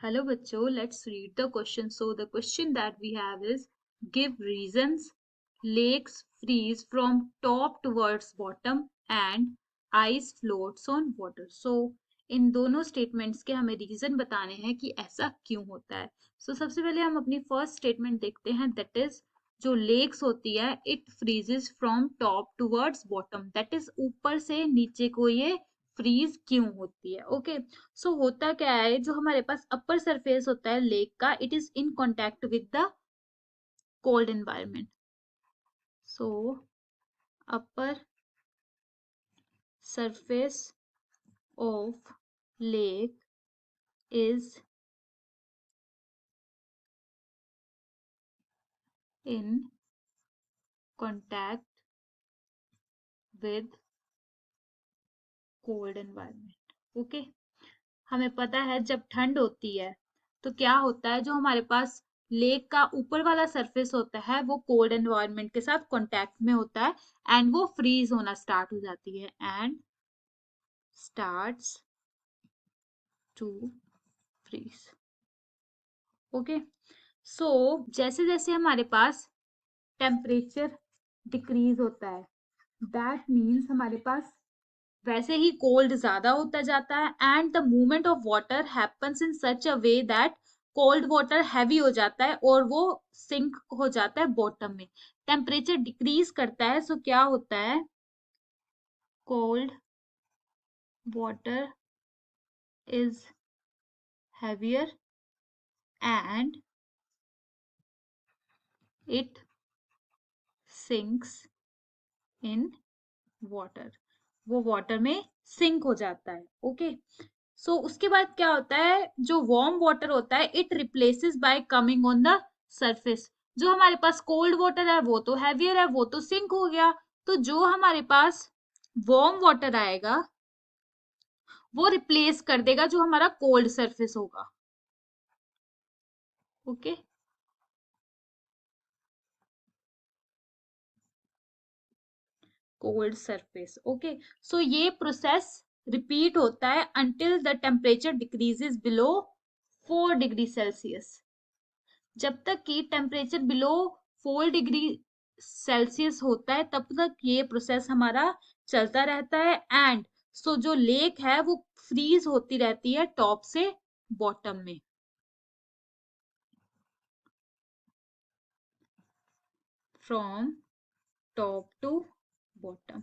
Hello बच्चों, let's read the question. So the question that we have is give reasons lakes freeze from top towards bottom and ice floats on water. So इन दोनों statements के हमें reason बताने हैं कि ऐसा क्यों होता है. So सबसे पहले हम अपनी फर्स्ट स्टेटमेंट देखते हैं, दैट इज जो लेक्स होती है it freezes from top towards bottom, that is ऊपर से नीचे को ये फ्रीज क्यों होती है. ओके, सो होता क्या है, जो हमारे पास अपर सरफेस होता है लेक का, it is in contact with the cold environment. So upper surface of lake is in contact with cold environment. Okay, हमें पता है जब ठंड होती है तो क्या होता है, जो हमारे पास लेक का ऊपर वाला सरफेस होता है वो कोल्ड एनवायरनमेंट के साथ कांटेक्ट में होता है एंड वो फ्रीज होना स्टार्ट हो जाती है and starts to freeze. Okay, so जैसे जैसे हमारे पास टेम्परेचर डिक्रीज होता है, दैट मीन्स हमारे पास वैसे ही कोल्ड ज्यादा होता जाता है and the movement of water happens in such a way that cold water heavy हो जाता है और वो सिंक हो जाता है बॉटम में. टेम्परेचर डिक्रीज करता है, सो क्या होता है, cold water is heavier and it sinks in water. वो वाटर में सिंक हो जाता है. ओके, सो उसके बाद क्या होता है, जो वार्म वाटर होता है it replaces bye coming on the surface. जो हमारे पास कोल्ड वाटर है वो तो हैवियर है, वो तो सिंक हो गया, तो जो हमारे पास वार्म वाटर आएगा वो रिप्लेस कर देगा जो हमारा कोल्ड सरफेस होगा. Okay, cold surface. ओके, सो ये प्रोसेस रिपीट होता है until the temperature decreases below 4 degree Celsius. जब तक कि टेम्परेचर बिलो 4 डिग्री सेल्सियस होता है तब तक ये प्रोसेस हमारा चलता रहता है एंड सो जो लेक है वो फ्रीज होती रहती है टॉप से बॉटम में. From top to bottom.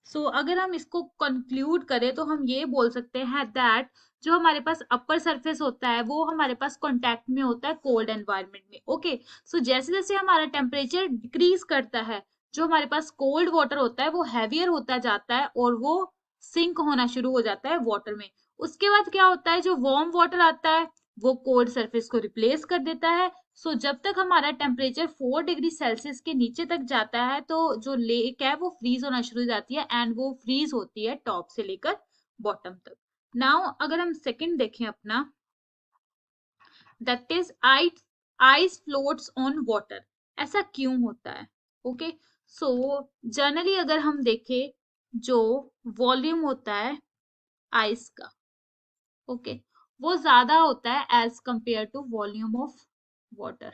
So अगर हम इसको कंक्लूड करें तो हम ये बोल सकते हैं दैट जो हमारे पास अपर सरफेस होता है वो हमारे पास कांटेक्ट में होता है कोल्ड एनवायरनमेंट में. ओके, सो जैसे जैसे हमारा टेम्परेचर डिक्रीज करता है, जो हमारे पास कोल्ड वाटर होता है वो हैवियर होता जाता है और वो सिंक होना शुरू हो जाता है वाटर में. उसके बाद क्या होता है, जो वार्म वाटर आता है वो कोल्ड सरफेस को रिप्लेस कर देता है. सो जब तक हमारा टेम्परेचर 4 डिग्री सेल्सियस के नीचे तक जाता है तो जो लेक है वो फ्रीज होना शुरू हो जाती है एंड वो फ्रीज होती है टॉप से लेकर बॉटम तक. नाउ अगर हम सेकंड देखें अपना, that is ice floats on water. ऐसा क्यों होता है? ओके, सो जनरली अगर हम देखें, जो वॉल्यूम होता है आइस का, ओके, वो ज्यादा होता है as compare to volume of water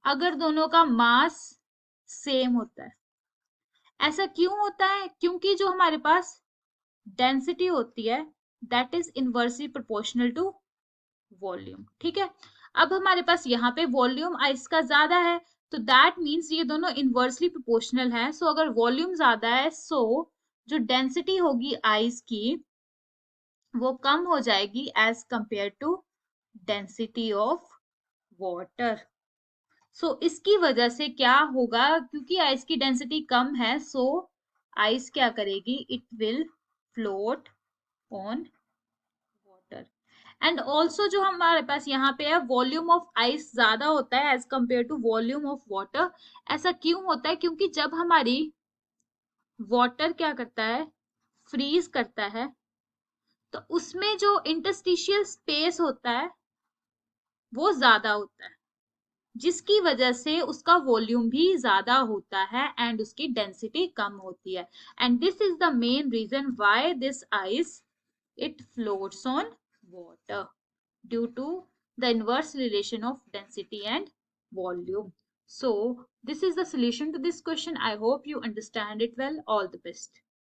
अगर दोनों का मास सेम होता है. ऐसा क्यों होता है? क्योंकि जो हमारे पास डेंसिटी होती है that is inversely proportional to volume. ठीक है, अब हमारे पास यहाँ पे वॉल्यूम आइस का ज्यादा है तो दैट मीन्स ये दोनों इनवर्सली प्रोपोर्शनल है. सो अगर वॉल्यूम ज्यादा है सो जो डेंसिटी होगी आइस की वो कम हो जाएगी as compare to density of water. So इसकी वजह से क्या होगा, क्योंकि आइस की डेंसिटी कम है सो आइस क्या करेगी, it will float on water. And also जो हमारे पास यहाँ पे है वॉल्यूम ऑफ आइस ज्यादा होता है as compare to volume of water. ऐसा क्यों होता है? क्योंकि जब हमारी वाटर क्या करता है, फ्रीज करता है, तो उसमें जो इंटरस्टिशियल स्पेस होता है वो ज्यादा होता है जिसकी वजह से उसका वॉल्यूम भी ज्यादा होता है एंड उसकी डेंसिटी कम होती है. And this is the main reason why this ice it floats on water due to the inverse relation of density and volume. So, this is the solution to this question. I hope you understand it well. All the best.